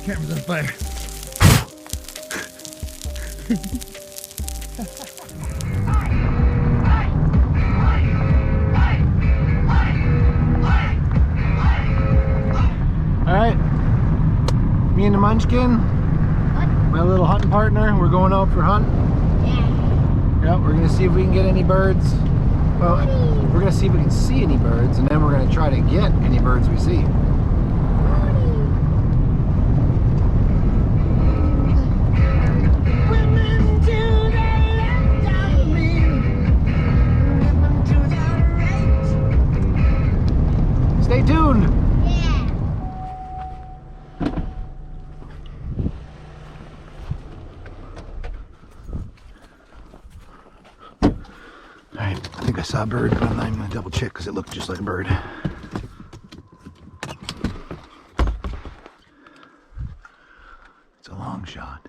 Camera's on fire. Alright, me and the Munchkin, my little hunting partner, we're going out for hunt. Yeah, we're gonna see if we can get any birds. Well, we're gonna see if we can see any birds, and then we're gonna try to get any birds we see. Stay tuned. Alright, I think I saw a bird, but I'm not even gonna double check because it looked just like a bird. It's a long shot.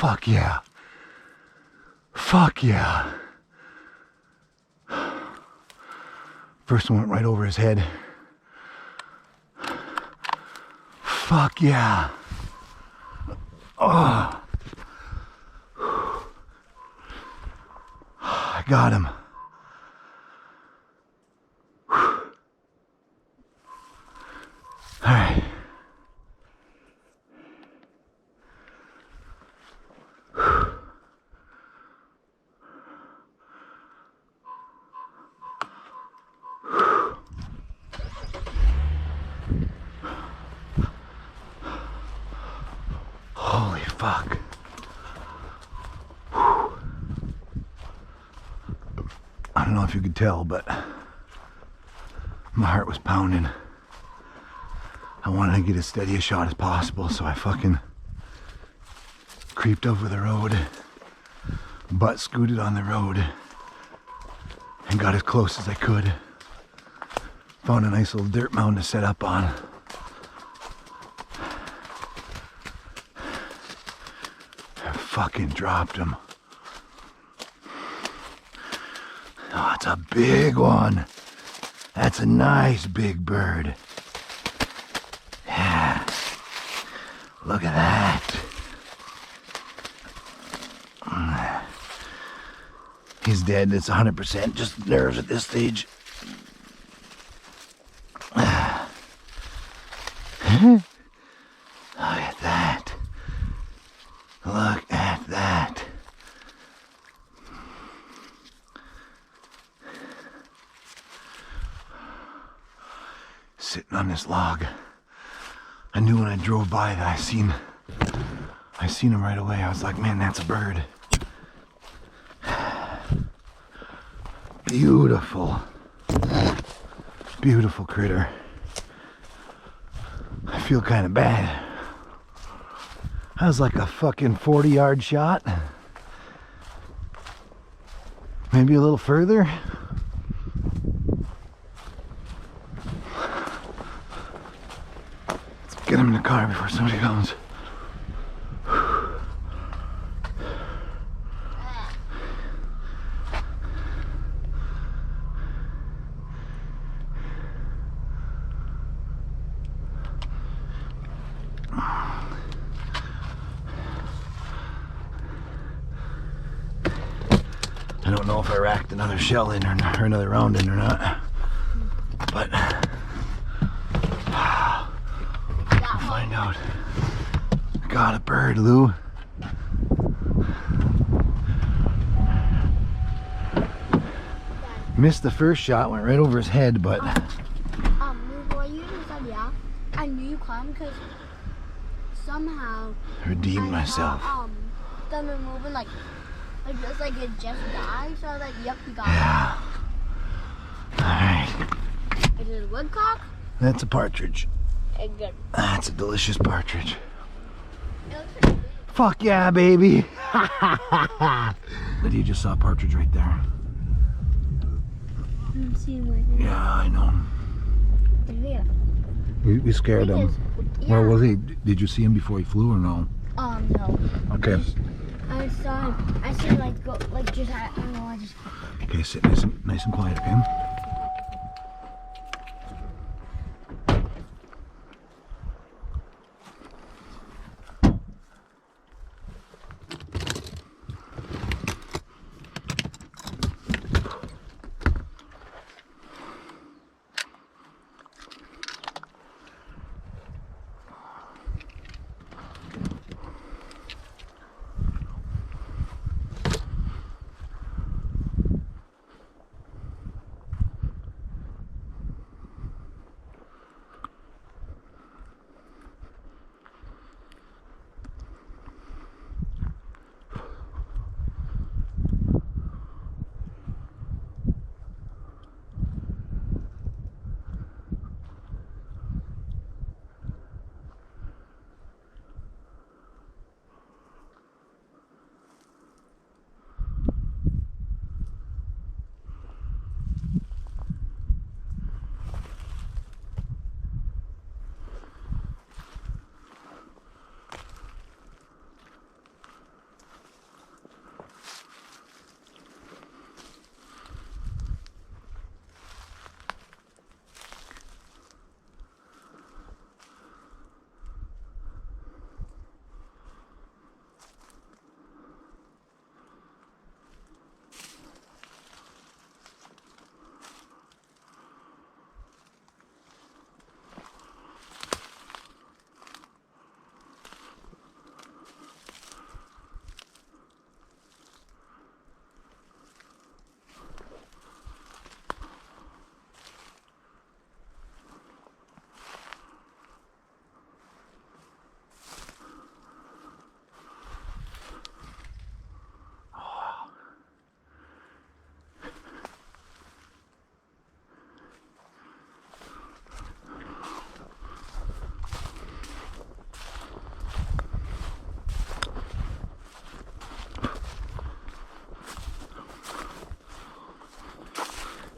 Fuck yeah. Fuck yeah. First one went right over his head. Fuck yeah. Oh. I got him. All right. Holy fuck. I don't know if you could tell, but my heart was pounding. I wanted to get as steady a shot as possible, so I fucking creeped over the road, butt scooted on the road, and got as close as I could. Found a nice little dirt mound to set up on. Fucking dropped him. Oh, it's a big one. That's a nice big bird. Yeah. Look at that. He's dead. It's 100%. Just nerves at this stage. Look at that. Look at that. Sitting on this log. I knew when I drove by that I seen him right away. I was like, man, that's a bird. Beautiful. Beautiful critter. I feel kind of bad. That was like a fucking 40-yard shot. Maybe a little further. Let's get him in the car before somebody comes. I don't know if I racked another shell in or another round in or not, but we'll find out. Got a bird, Lou. Missed the first shot, went right over his head, but before you just said yeah, I knew you caught him because somehow redeemed myself. Started moving like just like it just died. So I was like, yep, you got Yeah. Alright. it. Is it a woodcock? That's a partridge. Good. That's a delicious partridge. It looks pretty big. Fuck yeah, baby. Lydia just saw a partridge right there. I'm seeing right now. Yeah, I know. Yeah. We scared him. Yeah. Where was he? Did you see him before he flew or no? No. Okay. I saw him. I said like go like just I don't know. I just. Okay, sit nice and quiet, okay?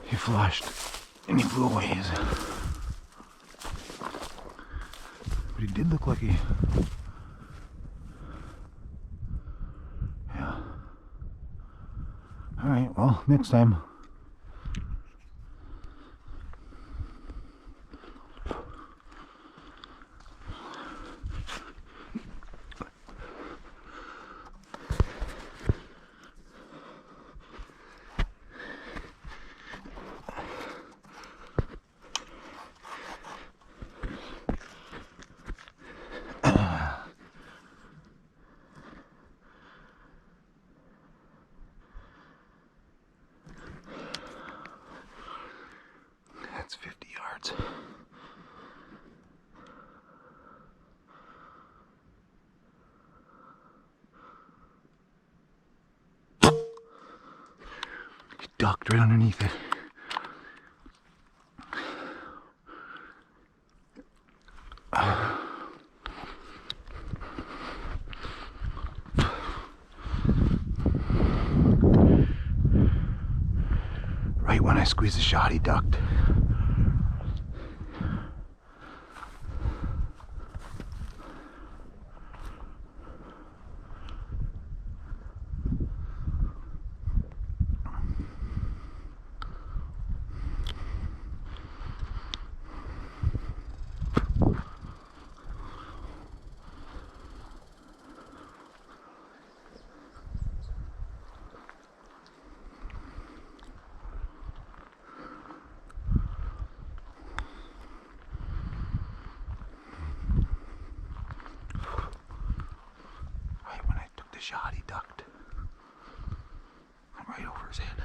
He flushed and he flew away. But he did look like he... Yeah. Alright, well, next time. That's 50 yards. He ducked right underneath it. Right when I squeezed the shot, he ducked. shot. He ducked. Right over his head.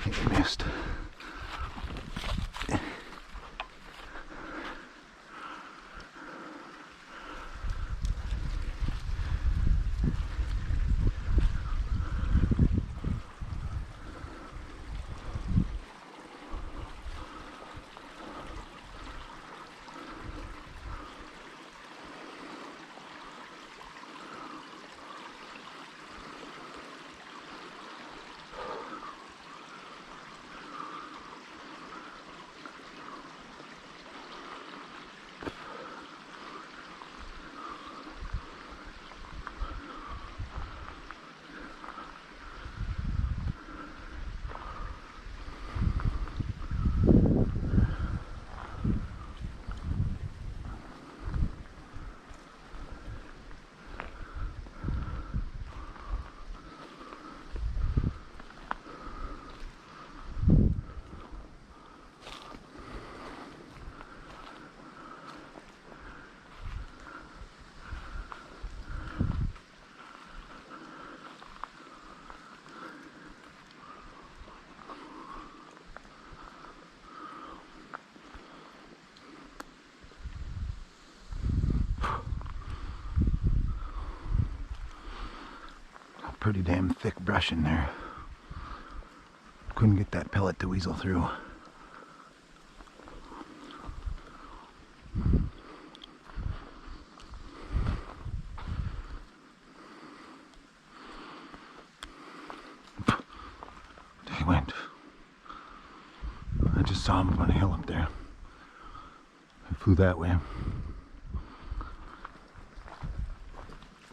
He missed. Pretty damn thick brush in there. Couldn't get that pellet to weasel through. There he went. I just saw him up on a hill up there. I flew that way.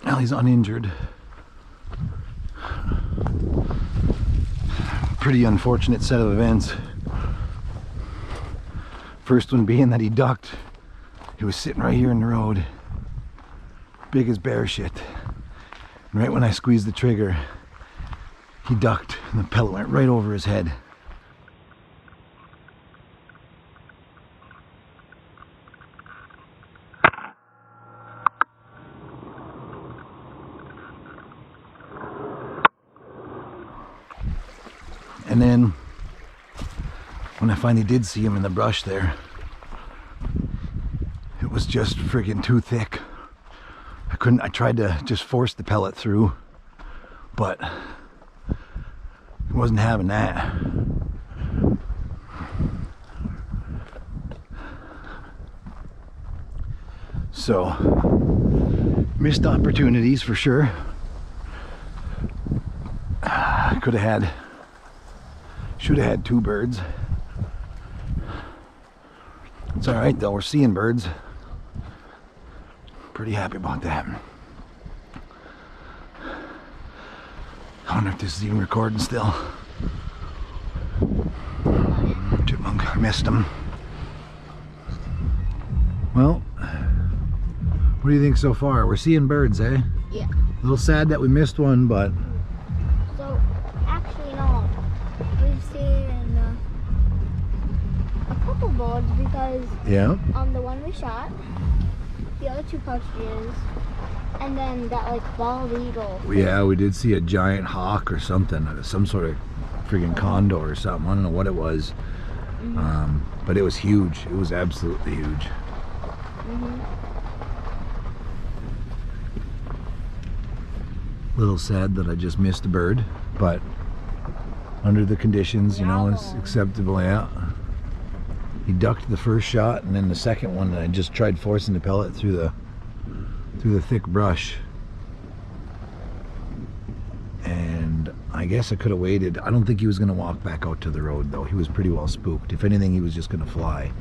Well, he's uninjured. Pretty unfortunate set of events. First one being that he ducked. He was sitting right here in the road. Big as bear shit. And right when I squeezed the trigger, he ducked and the pellet went right over his head. And then when I finally did see him in the brush there, it was just friggin' too thick. I tried to just force the pellet through, but he wasn't having that. So, missed opportunities for sure. Should have had 2 birds. It's alright though, we're seeing birds. Pretty happy about that. I wonder if this is even recording still. Chipmunk, I missed him. Well, what do you think so far? We're seeing birds, eh? Yeah. A little sad that we missed one, but... So, actually no. We've seen because Yeah. the one we shot, the other 2 partridges, and then that like bald eagle. Yeah, we did see a giant hawk or something, some sort of friggin' condor or something. I don't know what it was, but it was huge. It was absolutely huge. Little sad that I just missed a bird, but under the conditions, you know, it's acceptable. Yeah. He ducked the first shot, and then the second one, I just tried forcing the pellet through the thick brush. And I guess I could have waited. I don't think he was going to walk back out to the road, though. He was pretty well spooked. If anything, he was just going to fly.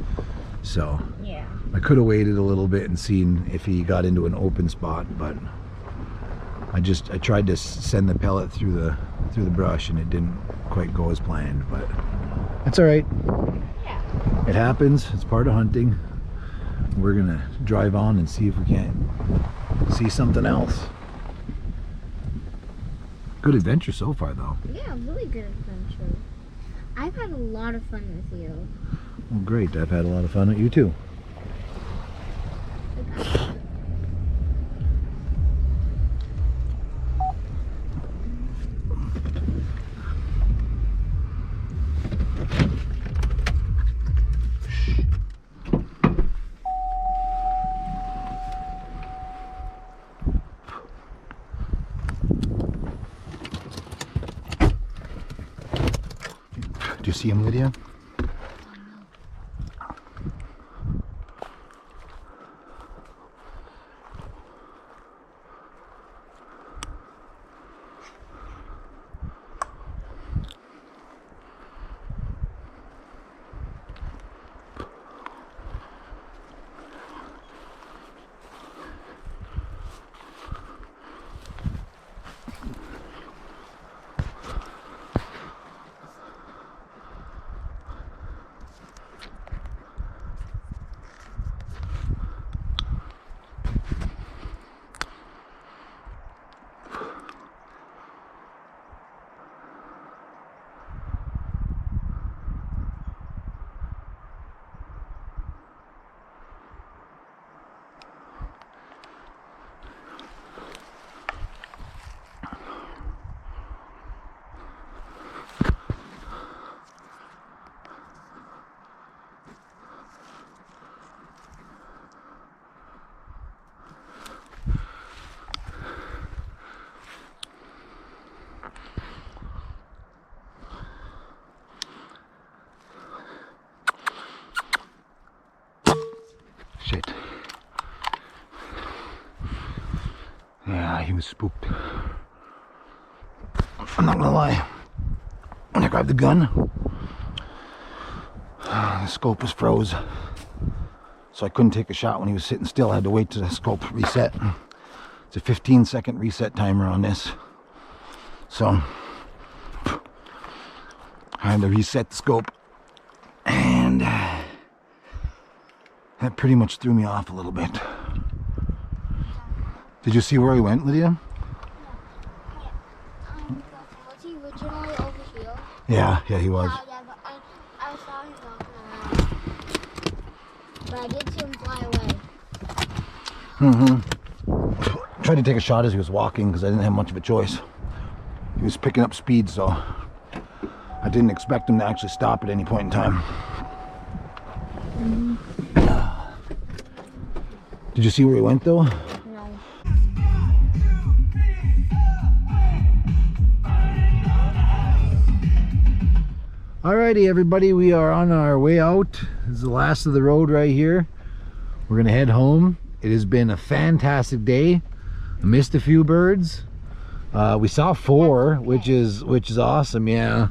So yeah, I could have waited a little bit and seen if he got into an open spot, but I tried to send the pellet through the brush, and it didn't quite go as planned. But it's all right. yeah, it happens. It's part of hunting. We're gonna drive on and see if we can't see something else. Good adventure so far, though. yeah, really good adventure. I've had a lot of fun with you. Well, great. I've had a lot of fun with you too. Do you see him, Lydia? Shit. Yeah, he was spooked. I'm not gonna lie. When I grabbed the gun, the scope was froze. So I couldn't take a shot when he was sitting still. I had to wait till the scope reset. It's a 15-second reset timer on this. So I had to reset the scope. And that pretty much threw me off a little bit. Did you see where he went, Lydia? Was he originally over here? Yeah, he was. Yeah, but I saw him walking around. But I did see him fly away. Tried to take a shot as he was walking because I didn't have much of a choice. He was picking up speed, so I didn't expect him to actually stop at any point in time. Did you see where he went, though? No. Alrighty, everybody, we are on our way out. This is the last of the road right here. We're gonna head home. It has been a fantastic day. I missed a few birds. We saw 4, which is awesome. Yeah,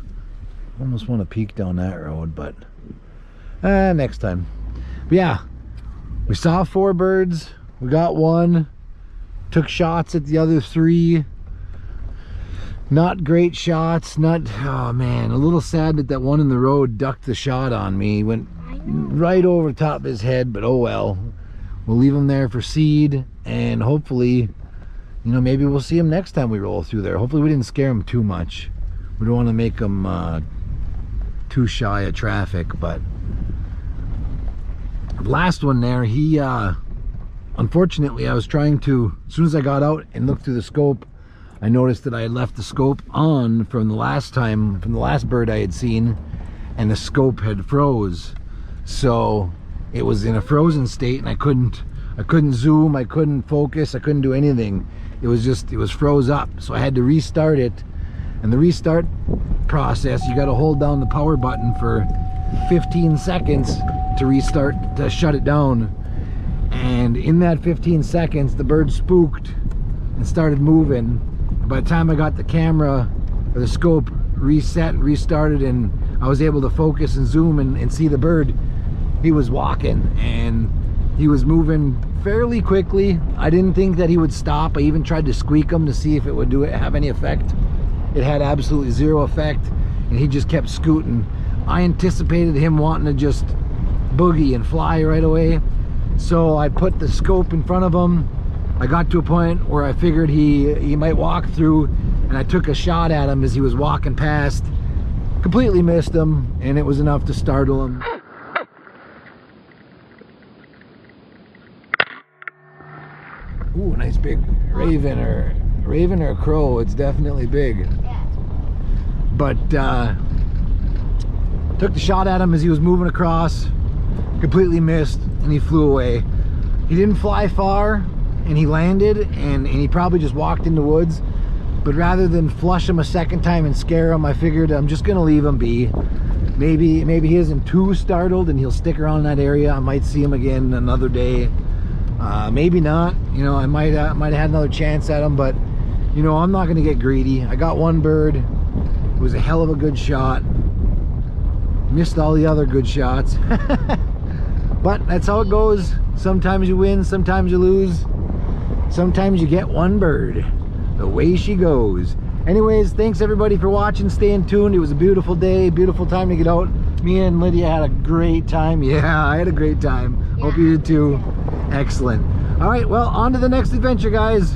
almost want to peek down that road, but next time. But yeah, we saw 4 birds. We got 1. Took shots at the other 3. Not great shots. Oh man, a little sad that one in the road ducked the shot on me. Went right over top of his head, but oh well. We'll leave him there for seed, and hopefully, you know, maybe we'll see him next time we roll through there. Hopefully we didn't scare him too much. We don't want to make him too shy of traffic, but last one there, he unfortunately, I was trying to, as soon as I got out and looked through the scope, I noticed that I had left the scope on from the last time, from the last bird I had seen, and the scope had froze. So it was in a frozen state, and I couldn't zoom, I couldn't focus, I couldn't do anything. It was froze up. So I had to restart it. And the restart process, you got to hold down the power button for 15 seconds to restart, to shut it down. And in that 15 seconds, the bird spooked and started moving. By the time I got the camera or the scope reset and restarted, and I was able to focus and zoom and see the bird, he was walking and he was moving fairly quickly. I didn't think that he would stop. I even tried to squeak him to see if it would have any effect. It had absolutely zero effect, and he just kept scooting. I anticipated him wanting to just boogie and fly right away, so I put the scope in front of him. I got to a point where I figured he might walk through, and I took a shot at him as he was walking past. Completely missed him, and it was enough to startle him. Ooh, nice big raven or a crow. It's definitely big. Yeah. But took the shot at him as he was moving across, completely missed, and he flew away. He didn't fly far, and he landed, and he probably just walked in the woods. But rather than flush him a second time and scare him, I figured I'm just gonna leave him be. Maybe he isn't too startled and he'll stick around in that area. I might see him again another day. Maybe not. You know, I might have had another chance at him, but you know, I'm not gonna get greedy. I got one bird. It was a hell of a good shot. Missed all the other good shots. But that's how it goes. Sometimes you win, sometimes you lose. Sometimes you get one bird. The way she goes. Anyways, thanks everybody for watching, staying tuned. It was a beautiful day, beautiful time to get out. Me and Lydia had a great time. Yeah, I had a great time. Hope you did too. Excellent. All right, well, on to the next adventure, guys.